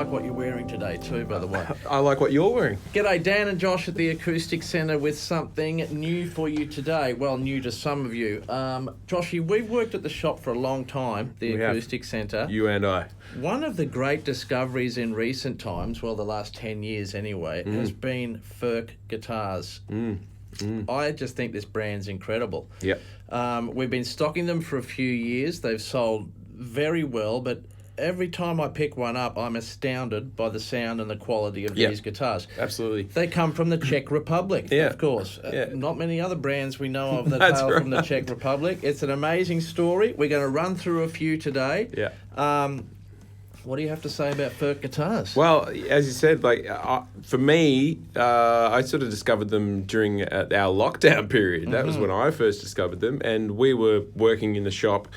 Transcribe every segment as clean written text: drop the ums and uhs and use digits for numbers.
like what you're wearing today too, by the way. I like what you're wearing. G'day, Dan and Josh at the Acoustic Centre with something new for you today. Well, new to some of you. Joshy, we've worked at the shop for a long time, the Acoustic Centre. You and I. One of the great discoveries in recent times, well, the last 10 years anyway, has been Furch guitars. I just think this brand's incredible. Yep. We've been stocking them for a few years. They've sold very well, but every time I pick one up, I'm astounded by the sound and the quality of these guitars. Absolutely. They come from the Czech Republic, of course. Not many other brands we know of that hail from the Czech Republic. It's an amazing story. We're going to run through a few today. Yeah. What do you have to say about Furch guitars? Well, as you said, for me, I sort of discovered them during our lockdown period. That was when I first discovered them, and we were working in the shop,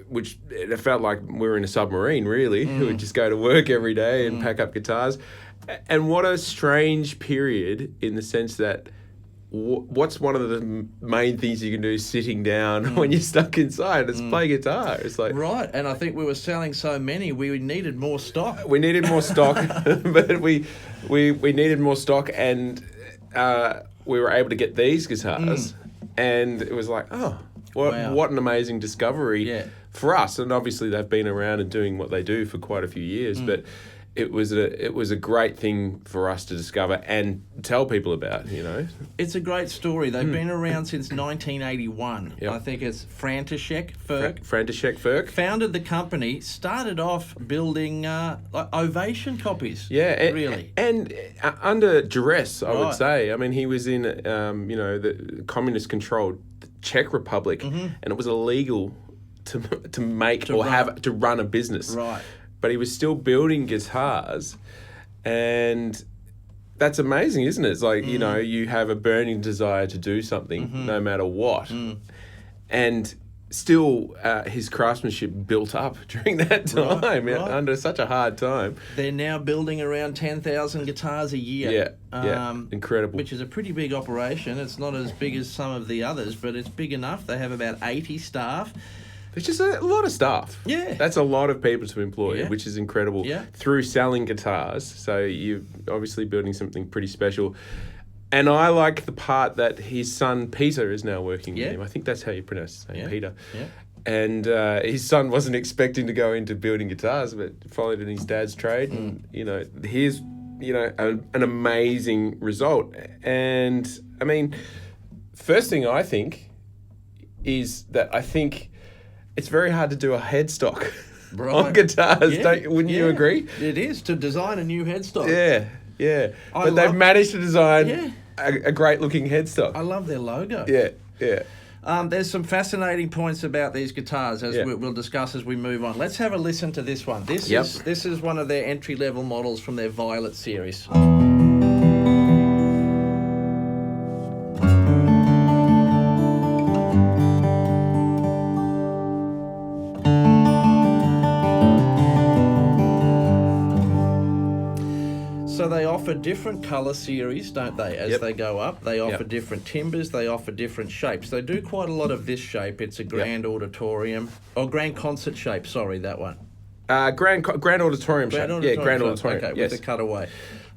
which it felt like we were in a submarine, really. We would just go to work every day and pack up guitars. And what a strange period in the sense that what's one of the main things you can do sitting down when you're stuck inside? It's play guitar. It's like... Right, and I think we were selling so many, we needed more stock. We needed more stock, but we needed more stock, and we were able to get these guitars, and it was like, what an amazing discovery for us. And obviously they've been around and doing what they do for quite a few years, but it was a great thing for us to discover and tell people about, you know. It's a great story. They've been around since 1981. Yep. I think it's František Furch. František Furch. Founded the company, started off building Ovation copies. Yeah. Really. And under duress, I would say. I mean, he was in, the communist-controlled Czech Republic, and it was illegal to run a business. Right. But he was still building guitars, and that's amazing, isn't it? It's like, you know, you have a burning desire to do something no matter what. And still his craftsmanship built up during that time, under such a hard time. They're now building around 10,000 guitars a year. Incredible. Which is a pretty big operation. It's not as big as some of the others, but it's big enough. They have about 80 staff. It's just a lot of staff. Yeah. That's a lot of people to employ, which is incredible. Yeah. Through selling guitars. So you're obviously building something pretty special. And I like the part that his son Peter is now working with him. I think that's how you pronounce his name, Peter. Yeah. And his son wasn't expecting to go into building guitars, but followed in his dad's trade. And, here's, an amazing result. And, I mean, first thing I think is that I think it's very hard to do a headstock on guitars. Wouldn't you agree? It is, to design a new headstock. Yeah. But they've managed to design a great-looking headstock. I love their logo. Yeah. There's some fascinating points about these guitars as we'll discuss as we move on. Let's have a listen to this one. This is one of their entry-level models from their Violet series. So they offer different colour series, don't they, as they go up. They offer different timbers, they offer different shapes. They do quite a lot of this shape. It's a grand auditorium, or grand concert shape, sorry, that one. Grand auditorium shape. Grand auditorium. Okay, with the cutaway.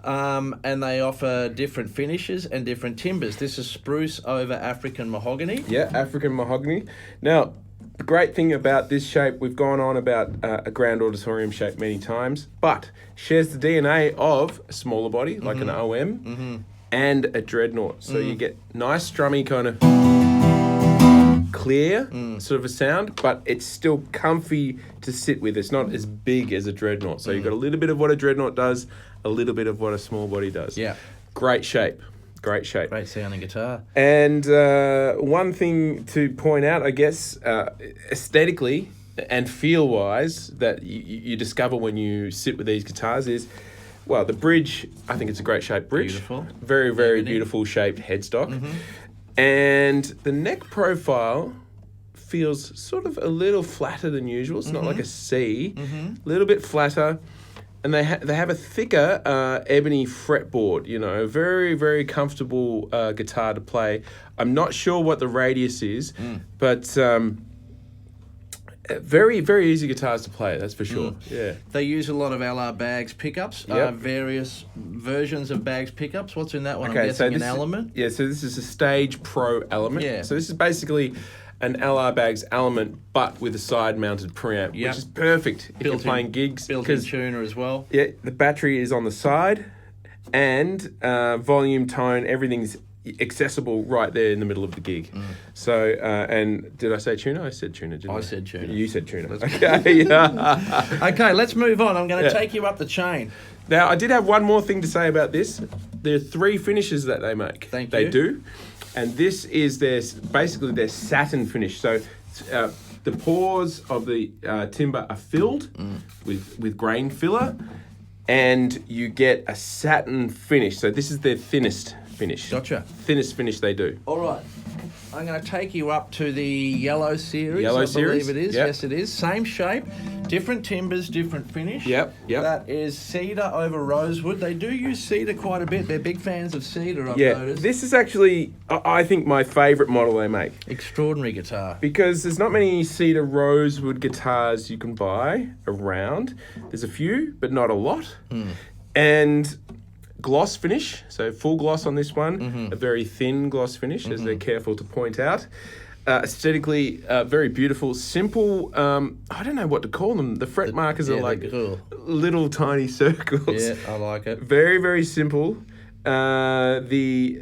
And they offer different finishes and different timbers. This is spruce over African mahogany. Yeah, African mahogany. Now, the great thing about this shape, we've gone on about a grand auditorium shape many times, but shares the DNA of a smaller body, like an OM, and a dreadnought. So you get nice strummy kind of clear sort of a sound, but it's still comfy to sit with. It's not as big as a dreadnought. So you've got a little bit of what a dreadnought does, a little bit of what a small body does. Yeah. Great shape. Great shape. Great sounding guitar. And one thing to point out, I guess, aesthetically and feel-wise, that you discover when you sit with these guitars is, well, the bridge, I think it's a great shaped bridge. Beautiful. Very, very beautiful shaped headstock. And the neck profile feels sort of a little flatter than usual. It's not like a C. A little bit flatter. And they have a thicker ebony fretboard, very, very comfortable guitar to play. I'm not sure what the radius is, but Very, very easy guitars to play, that's for sure. Yeah. They use a lot of LR Baggs pickups, Yep. Various versions of Baggs pickups. What's in that one? Okay, I'm guessing an this Element. so this is a Stage Pro Element. Yeah. So this is basically an LR Baggs Element, but with a side-mounted preamp, Yep. which is perfect if you're playing gigs. Built-in tuner as well. Yeah, the battery is on the side, and volume, tone, everything's accessible right there in the middle of the gig. So, and did I say tuner? I said tuner, didn't I? I said tuner. You said tuner. Okay, yeah. Okay, let's move on. I'm going to take you up the chain. Now, I did have one more thing to say about this. There are 3 finishes that they make. Thank They you. do. And this is basically their satin finish. So the pores of the timber are filled with grain filler, and you get a satin finish. So this is their thinnest finish. Gotcha. Thinnest finish they do. All right. I'm going to take you up to the yellow series. Yellow I series? believe it is. Yep. Yes, it is. Same shape, different timbers, different finish. Yep. That is Cedar over Rosewood. They do use Cedar quite a bit. They're big fans of Cedar, I've noticed. This is actually, I think, my favourite model they make. Extraordinary guitar. Because there's not many Cedar Rosewood guitars you can buy around. There's a few, but not a lot. And gloss finish, so full gloss on this one, a very thin gloss finish, as they're careful to point out. Aesthetically, very beautiful, simple. I don't know what to call them. The fret markers are like little tiny circles. Yeah, I like it. Very, very simple. What do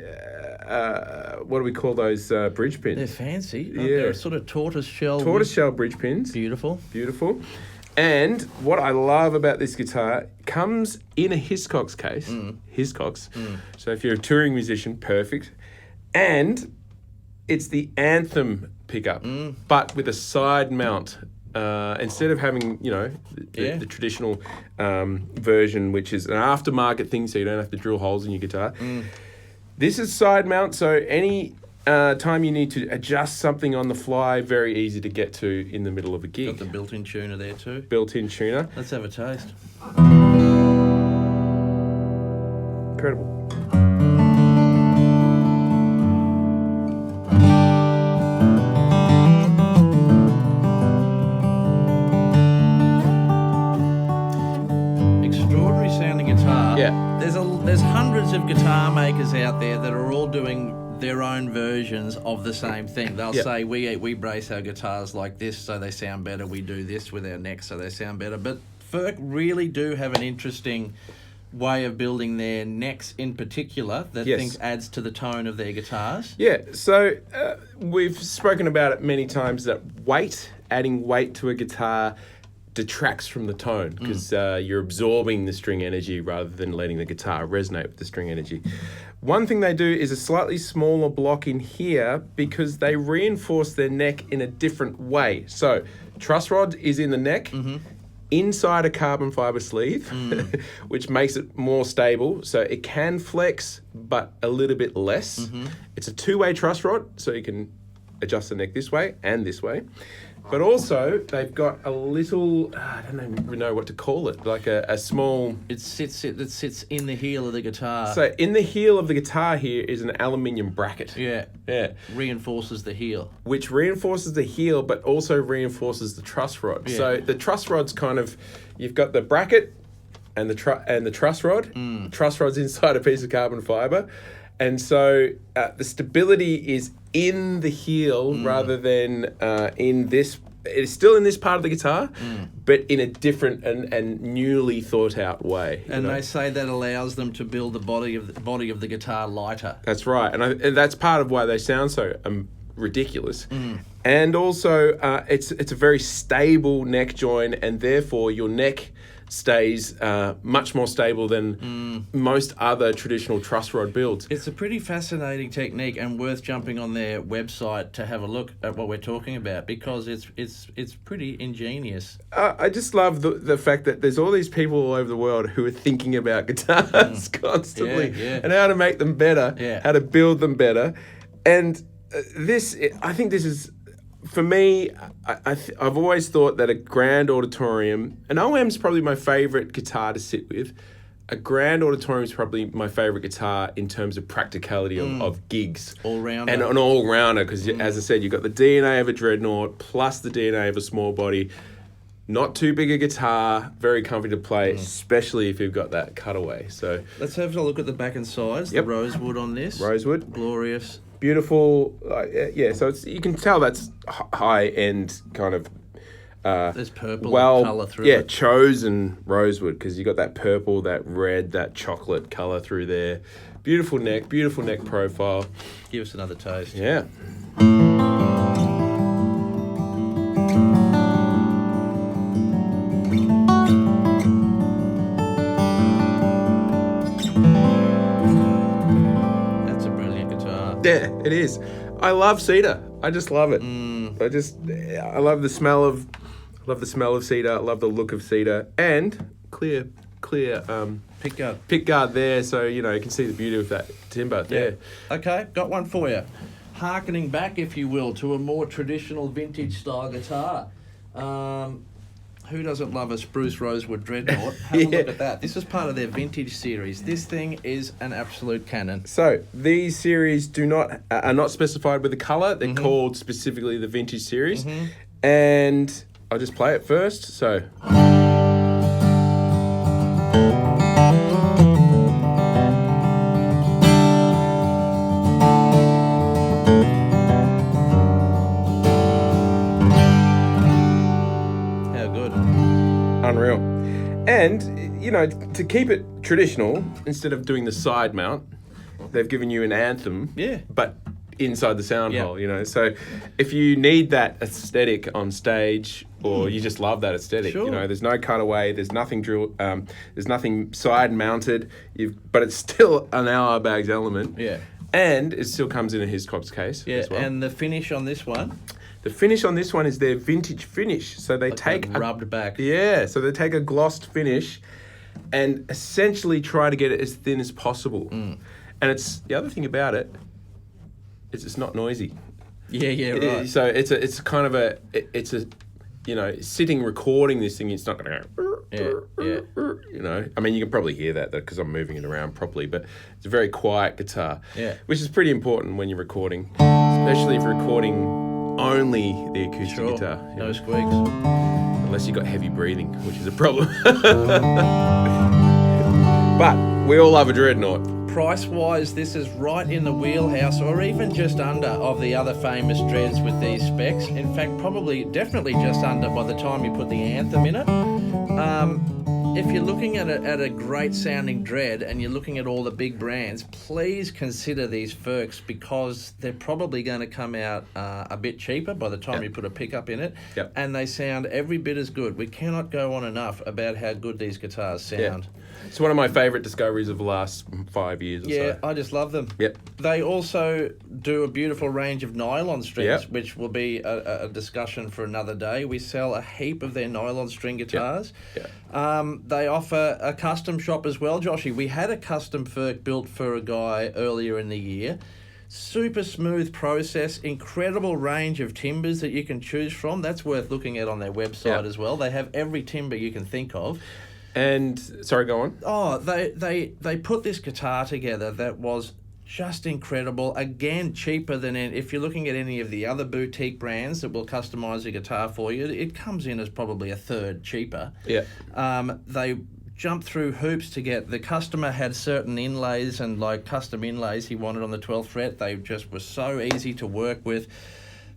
we call those bridge pins? They're fancy. Yeah. They're sort of tortoise shell. Bridge pins. Beautiful. Beautiful. And what I love about this guitar, comes in a Hiscox case. Hiscox. So if you're a touring musician, perfect. And it's the Anthem pickup, but with a side mount. Instead of having, the traditional version, which is an aftermarket thing, so you don't have to drill holes in your guitar. This is side mount, so any time you need to adjust something on the fly, very easy to get to in the middle of a gig. Got the built-in tuner there too. Built-in tuner. Let's have a taste. Incredible. Extraordinary sounding guitar. Yeah. There's hundreds of guitar makers out there that are all doing their own versions of the same thing. They'll say, we brace our guitars like this so they sound better. We do this with our necks so they sound better. But Furch really do have an interesting way of building their necks in particular that I think adds to the tone of their guitars. Yeah, so we've spoken about it many times that adding weight to a guitar detracts from the tone because you're absorbing the string energy rather than letting the guitar resonate with the string energy. One thing they do is a slightly smaller block in here because they reinforce their neck in a different way. So truss rod is in the neck, inside a carbon fibre sleeve, which makes it more stable. So it can flex, but a little bit less. It's a two-way truss rod, so you can adjust the neck this way and this way. But also, they've got a little, I don't even know what to call it, like a small... It sits in the heel of the guitar. So in the heel of the guitar here is an aluminium bracket. Yeah. Reinforces the heel. Which reinforces the heel, but also reinforces the truss rod. Yeah. So the truss rod's kind of, you've got the bracket and the truss rod. The truss rod's inside a piece of carbon fibre. And so the stability is in the heel rather than in this. It's still in this part of the guitar, but in a different and newly thought out way. And they say that allows them to build the body of the guitar lighter. That's right, and that's part of why they sound so ridiculous. And also, it's a very stable neck join, and therefore your neck stays much more stable than most other traditional truss rod builds. It's a pretty fascinating technique and worth jumping on their website to have a look at what we're talking about because it's pretty ingenious. I just love the fact that there's all these people all over the world who are thinking about guitars constantly and how to make them better, how to build them better. And I think this is... For me, I've always thought that a grand auditorium, an OM's probably my favourite guitar to sit with, a Grand Auditorium is probably my favourite guitar in terms of practicality of gigs. All-rounder. And an all-rounder, because as I said, you've got the DNA of a Dreadnought plus the DNA of a small body. Not too big a guitar, very comfy to play, especially if you've got that Cutaway. So let's have a look at the back and sides. Yep. The Rosewood on this. Rosewood. Glorious. Beautiful. Yeah, so you can tell that's high-end kind of... There's purple colour through it. Yeah, chosen rosewood, because you got that purple, that red, that chocolate colour through there. Beautiful neck profile. Give us another taste. Yeah. That's a brilliant guitar. Yeah, it is. I love cedar. I just love it. I love the smell of cedar. I love the look of cedar, and clear pickguard there, so you can see the beauty of that timber there. Okay, got one for you. Harkening back, if you will, to a more traditional vintage style guitar. Who doesn't love a spruce rosewood Dreadnought? Have a look at that. This is part of their vintage series. This thing is an absolute cannon. So these series are not specified with the colour. They're called specifically the vintage series, and I'll just play it first. So. Unreal. And, to keep it traditional, instead of doing the side mount, they've given you an anthem, but inside the sound hole, So if you need that aesthetic on stage, or you just love that aesthetic, there's no cutaway, there's nothing there's nothing side mounted, but it's still an hour bags element. Yeah. And it still comes in a Hiscox case as well. And the finish on this one? The finish on this one is their vintage finish. So they take rubbed back. Yeah, so they take a glossed finish and essentially try to get it as thin as possible. And it's the other thing about it is it's not noisy. Yeah, right. So it's a sitting recording this thing, it's not going to go. I mean, you can probably hear that because I'm moving it around properly, but it's a very quiet guitar. Yeah. Which is pretty important when you're recording, especially if you're recording only the acoustic guitar. No squeaks. Unless you've got heavy breathing, which is a problem. But we all love a Dreadnought. Price-wise, this is right in the wheelhouse, or even just under, of the other famous Dreads with these specs. In fact, definitely just under by the time you put the Anthem in it. If you're looking at a great sounding Dread and you're looking at all the big brands, please consider these Furch, because they're probably going to come out a bit cheaper by the time you put a pickup in it. Yep. And they sound every bit as good. We cannot go on enough about how good these guitars sound. Yeah. It's one of my favourite discoveries of the last 5 years or so. Yeah, I just love them. Yep. They also do a beautiful range of nylon strings, which will be a discussion for another day. We sell a heap of their nylon string guitars. Yep. They offer a custom shop as well, Joshy. We had a custom Furch built for a guy earlier in the year. Super smooth process, incredible range of timbers that you can choose from. That's worth looking at on their website as well. They have every timber you can think of. And, sorry, go on. Oh, they put this guitar together that was just incredible. Again, cheaper than if you're looking at any of the other boutique brands that will customise a guitar for you. It comes in as probably a third cheaper. Yeah. They jumped through hoops to get... The customer had certain inlays and custom inlays he wanted on the 12th fret. They just were so easy to work with.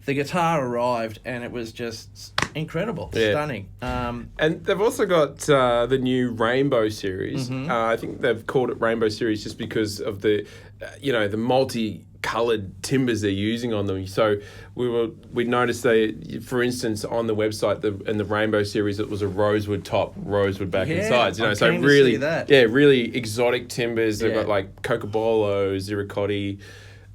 The guitar arrived and it was just incredible, stunning. And they've also got the new Rainbow series. I think they've called it Rainbow series just because of the, the multi-coloured timbers they're using on them. So we noticed for instance, on the website in the Rainbow series, it was a rosewood top, rosewood back and sides. So really, really exotic timbers. They've got Cocobolo, Ziricotti.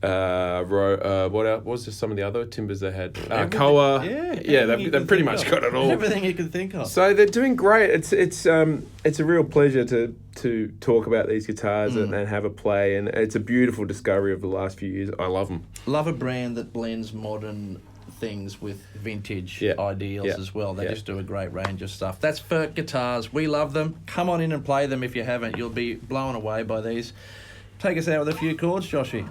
What else? What was just some of the other timbers they had? Koa. They've pretty much got it all. Everything you can think of. So they're doing great. It's a real pleasure to talk about these guitars and have a play, and it's a beautiful discovery of the last few years. I love them. Love a brand that blends modern things with vintage Yeah. ideals Yeah. as well. They Yeah. just do a great range of stuff. That's Furch guitars. We love them. Come on in and play them if you haven't. You'll be blown away by these. Take us out with a few chords, Joshy.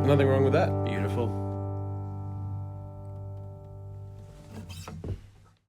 Nothing wrong with that. Beautiful.